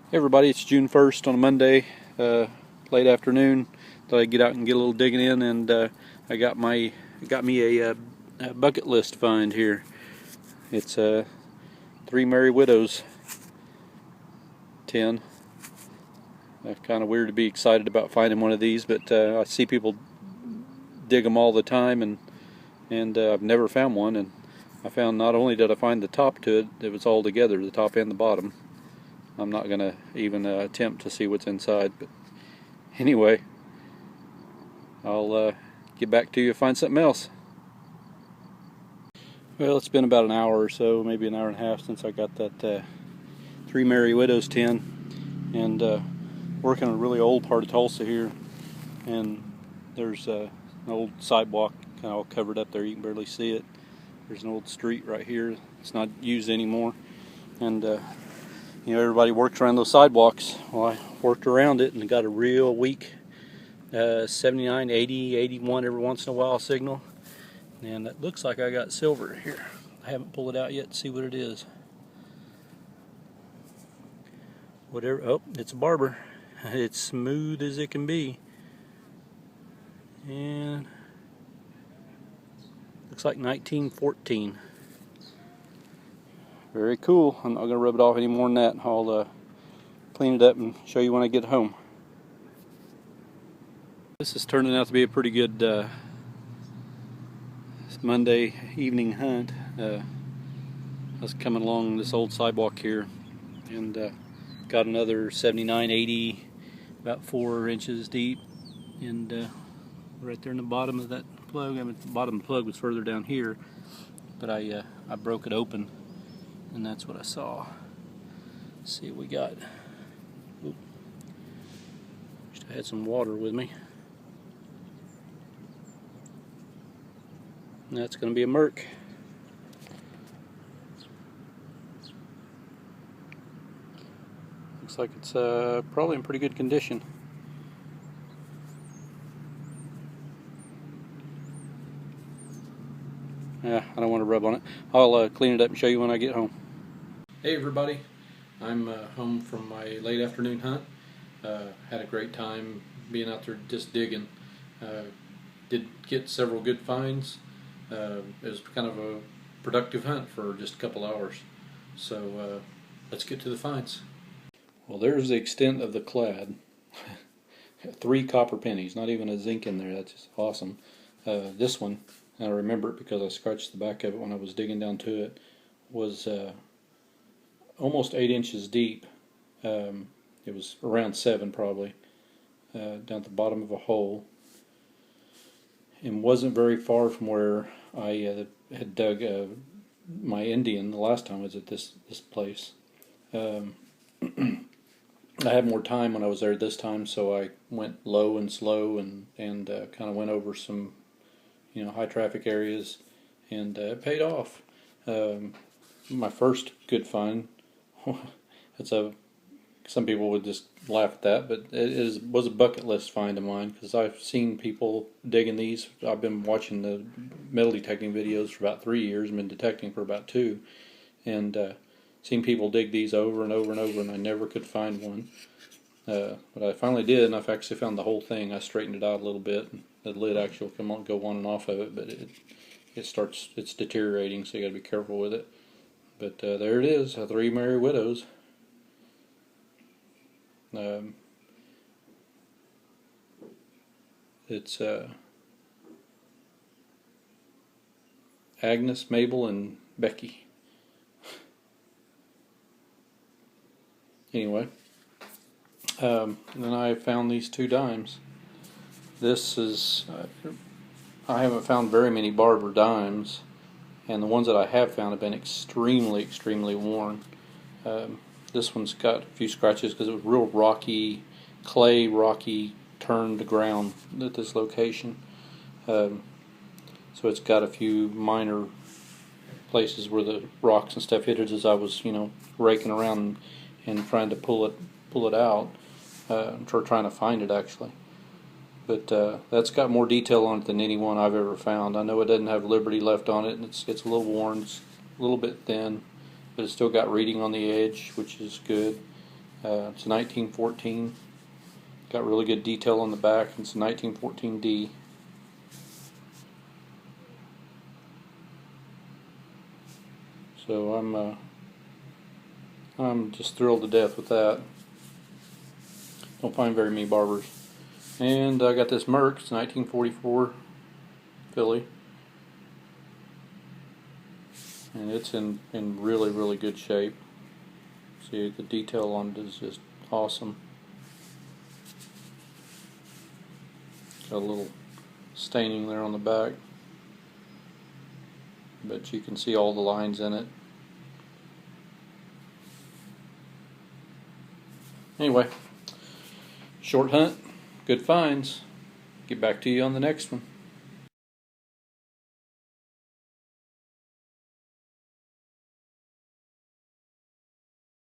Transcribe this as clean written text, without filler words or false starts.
Hey everybody, it's June 1st on a Monday, late afternoon. Thought I'd get out and get a little digging in, and I got me a bucket list find here. It's Three Merry Widows tin. It's kind of weird to be excited about finding one of these, but I see people dig them all the time, and I've never found one. And I found, not only did I find the top to it, it was all together, the top and the bottom. I'm not going to even attempt to see what's inside, but anyway, I'll get back to you and find something else. Well, it's been about an hour or so, maybe an hour and a half, since I got that Three Merry Widows tin, and working on a really old part of Tulsa here, and there's an old sidewalk kind of all covered up there. You can barely see it. There's an old street right here. It's not used anymore, and everybody works around those sidewalks. Well, I worked around it and got a real weak 79, 80, 81 every once in a while signal. And it looks like I got silver here. I haven't pulled it out yet to see what it is. Whatever. Oh, it's a barber. It's smooth as it can be. And looks like 1914. Very cool. I'm not going to rub it off any more than that. I'll clean it up and show you when I get home. This is turning out to be a pretty good Monday evening hunt. I was coming along this old sidewalk here, and got another 79, 80, about 4 inches deep, and right there in the bottom of that plug. I mean, the bottom of the plug was further down here, but I broke it open, and that's what I saw. Let's see what we got. Oop. Wish I had some water with me. And that's going to be a Merc. Looks like it's probably in pretty good condition. Yeah, I don't want to rub on it. I'll clean it up and show you when I get home. Hey everybody, I'm home from my late afternoon hunt. Had a great time being out there just digging. Did get several good finds. It was kind of a productive hunt for just a couple hours. So let's get to the finds. Well, there's the extent of the clad. 3 copper pennies, not even a zinc in there. That's just awesome. This one, and I remember it because I scratched the back of it when I was digging down to it, was almost 8 inches deep. It was around 7 probably, down at the bottom of a hole, and wasn't very far from where I had dug my Indian the last time I was at this place. I had more time when I was there this time, so I went low and slow, and kind of went over some high traffic areas, and it paid off. My first good find, some people would just laugh at that, but it was a bucket list find of mine, because I've seen people digging these. I've been watching the metal detecting videos for about 3 years, and been detecting for about 2, and seen people dig these over and over and over, and I never could find one. But I finally did, and I've actually found the whole thing. I straightened it out a little bit, and the lid actually will go on and off of it, but it's deteriorating, so you got to be careful with it. But there it is, Three Merry Widows. It's Agnes, Mabel, and Becky. Anyway, then I found these 2 dimes. This is, I haven't found very many Barber dimes, and the ones that I have found have been extremely, extremely worn. This one's got a few scratches because it was real rocky, rocky, turned ground at this location. So it's got a few minor places where the rocks and stuff hit it as I was, raking around and trying to pull it out, trying to find it actually. But that's got more detail on it than any one I've ever found. I know it doesn't have Liberty left on it, and it's a little worn, it's a little bit thin, but it's still got reading on the edge, which is good. It's a 1914. Got really good detail on the back. It's a 1914D. So I'm just thrilled to death with that. Don't find very many barbers. And I got this Merc. It's 1944 filly, and it's in really, really good shape. See, the detail on it is just awesome. Got a little staining there on the back, but you can see all the lines in it. Anyway, short hunt, good finds. Get back to you on the next one.